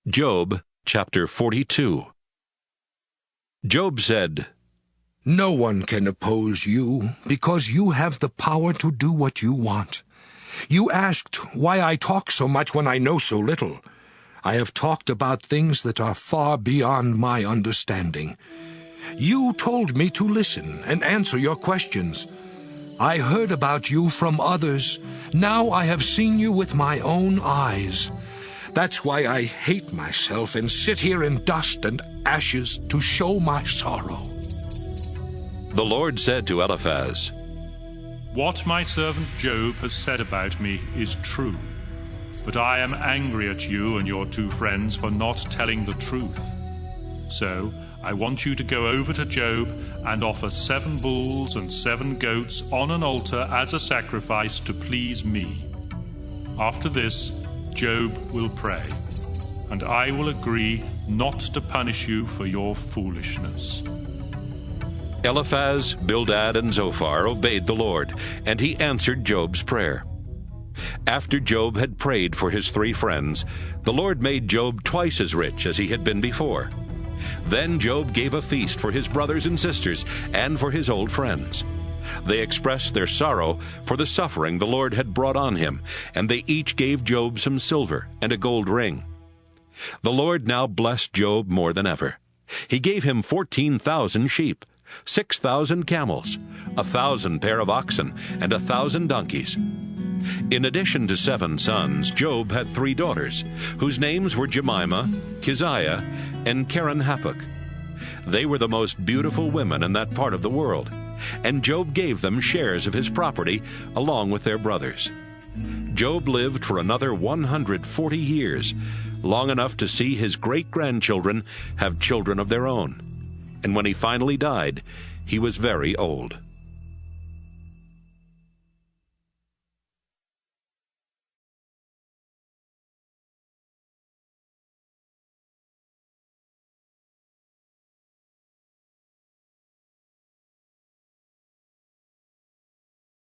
Job chapter 42. Job said, No one can oppose you, because you have the power to do what you want. You asked why I talk so much when I know so little. I have talked about things that are far beyond my understanding. You told me to listen and answer your questions. I heard about you from others. Now I have seen you with my own eyes. That's why I hate myself and sit here in dust and ashes to show my sorrow. The Lord said to Eliphaz, What my servant Job has said about me is true, but I am angry at you and your two friends for not telling the truth. So I want you to go over to Job and offer 7 bulls and 7 goats on an altar as a sacrifice to please me. After this, Job will pray, and I will agree not to punish you for your foolishness. Eliphaz, Bildad, and Zophar obeyed the Lord, and he answered Job's prayer. After Job had prayed for his 3 friends, the Lord made Job twice as rich as he had been before. Then Job gave a feast for his brothers and sisters and for his old friends. They expressed their sorrow for the suffering the Lord had brought on him, and they each gave Job some silver and a gold ring. The Lord now blessed Job more than ever. He gave him 14,000 sheep, 6,000 camels, 1,000 pair of oxen, and 1,000 donkeys. In addition to 7 sons, Job had 3 daughters, whose names were Jemimah, Keziah, and Keren-Happuch. They were the most beautiful women in that part of the world, and Job gave them shares of his property along with their brothers. Job lived for another 140 years, long enough to see his great-grandchildren have children of their own. And when he finally died, he was very old.